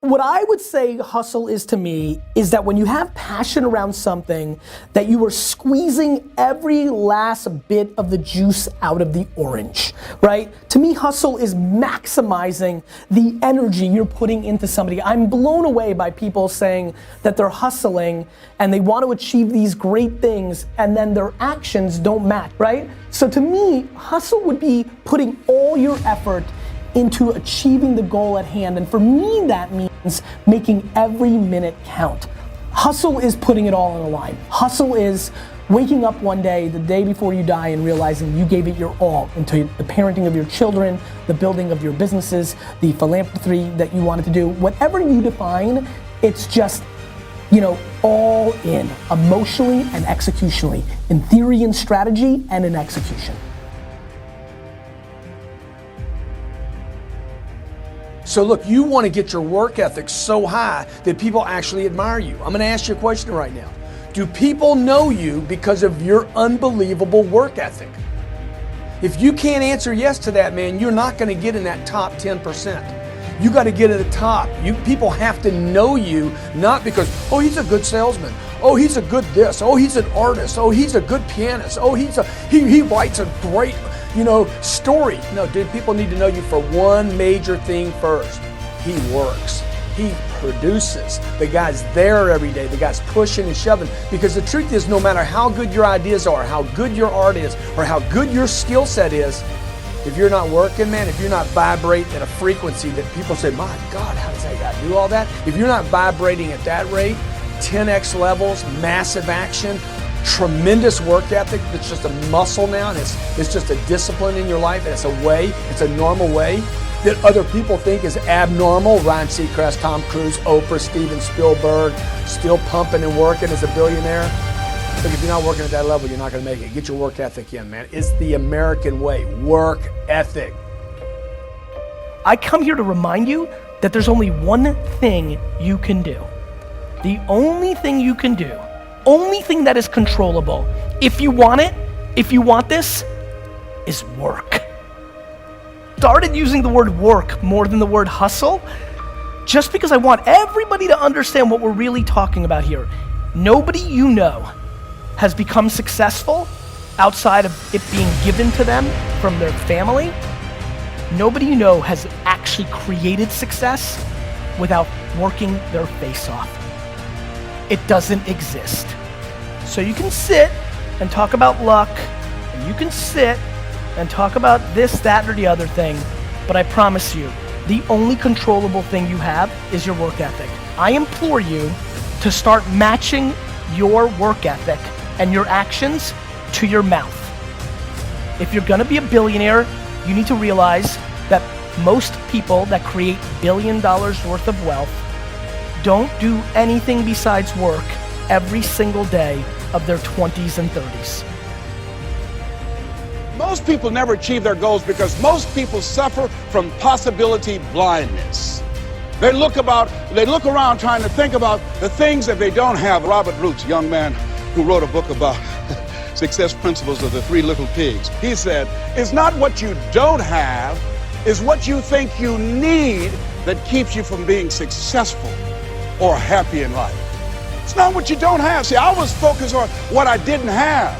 What I would say hustle is to me is that when you have passion around something, that you are squeezing every last bit of the juice out of the orange, right? To me, hustle is maximizing the energy you're putting into somebody. I'm blown away by people saying that they're hustling and they want to achieve these great things and then their actions don't match, right? So to me, hustle would be putting all your effort into achieving the goal at hand. And for me, that means making every minute count. Hustle is putting it all on the line. Hustle is waking up one day, the day before you die, and realizing you gave it your all into the parenting of your children, the building of your businesses, the philanthropy that you wanted to do. Whatever you define, it's just, all in, emotionally and executionally, in theory and strategy and in execution. So look, you want to get your work ethic so high that people actually admire you. I'm going to ask you a question right now. Do people know you because of your unbelievable work ethic? If you can't answer yes to that, man, you're not going to get in that top 10%. You got to get at the top. People have to know you, not because, oh, he's a good salesman. Oh, he's a good this. Oh, he's an artist. Oh, he's a good pianist. Oh, he writes a great, story. No, dude, people need to know you for one major thing first. He works. He produces. The guy's there every day. The guy's pushing and shoving. Because the truth is, no matter how good your ideas are, how good your art is, or how good your skill set is, if you're not working, man, if you're not vibrating at a frequency that people say, my God, how does that guy do all that? If you're not vibrating at that rate, 10x levels, massive action, tremendous work ethic that's just a muscle now, and it's just a discipline in your life, and it's a normal way that other people think is abnormal. Ryan Seacrest, Tom Cruise, Oprah, Steven Spielberg, still pumping and working as a billionaire. Look, if you're not working at that level, you're not going to make it. Get your work ethic in, man. It's the American way. Work ethic. I come here to remind you that there's only one thing you can do. The only thing you can do, only thing that is controllable, if you want it, if you want this, is work. Started using the word work more than the word hustle, just because I want everybody to understand what we're really talking about here. Nobody you know has become successful outside of it being given to them from their family. Nobody you know has actually created success without working their face off. It doesn't exist. So you can sit and talk about luck, and you can sit and talk about this, that, or the other thing, but I promise you, the only controllable thing you have is your work ethic. I implore you to start matching your work ethic and your actions to your mouth. If you're gonna be a billionaire, you need to realize that most people that create $1 billion worth of wealth don't do anything besides work every single day of their 20s and 30s. Most people never achieve their goals because most people suffer from possibility blindness. They look around trying to think about the things that they don't have. Robert Roots, a young man who wrote a book about success principles of the 3 little pigs. He said, it's not what you don't have, it's what you think you need that keeps you from being successful or happy in life. It's not what you don't have. See, I was focused on what I didn't have.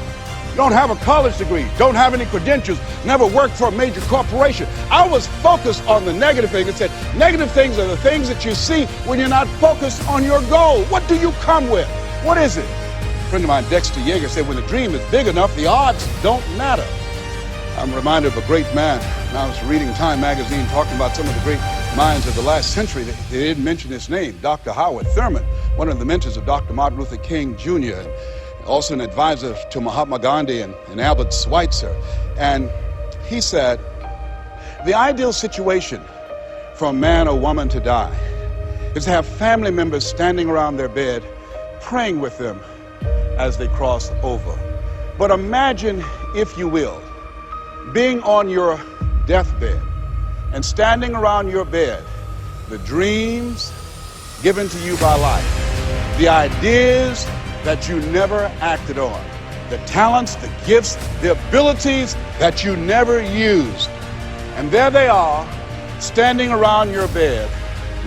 Don't have a college degree, don't have any credentials, never worked for a major corporation. I was focused on the negative things. It said, negative things are the things that you see when you're not focused on your goal. What do you come with? What is it? A friend of mine, Dexter Yeager, said, when the dream is big enough, the odds don't matter. I'm reminded of a great man. And I was reading Time magazine talking about some of the great minds of the last century. They didn't mention his name, Dr. Howard Thurman, one of the mentors of Dr. Martin Luther King Jr., and also an advisor to Mahatma Gandhi and Albert Schweitzer. And he said, the ideal situation for a man or woman to die is to have family members standing around their bed praying with them as they cross over. But imagine, if you will, being on your deathbed and standing around your bed, the dreams given to you by life, the ideas that you never acted on, the talents, the gifts, the abilities that you never used. And there they are, standing around your bed,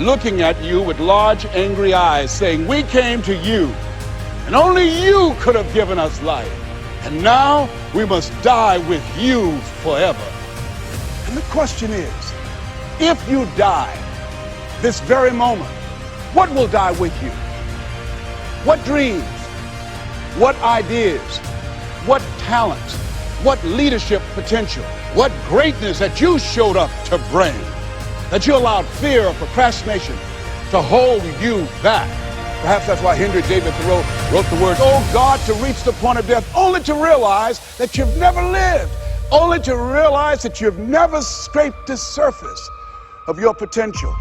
looking at you with large, angry eyes, saying, we came to you, and only you could have given us life. And now we must die with you forever. And the question is, if you die this very moment, what will die with you? What dreams? What ideas? What talents? What leadership potential? What greatness that you showed up to bring? That you allowed fear or procrastination to hold you back. Perhaps that's why Henry David Thoreau wrote the words, oh God, to reach the point of death, only to realize that you've never lived, only to realize that you've never scraped the surface of your potential,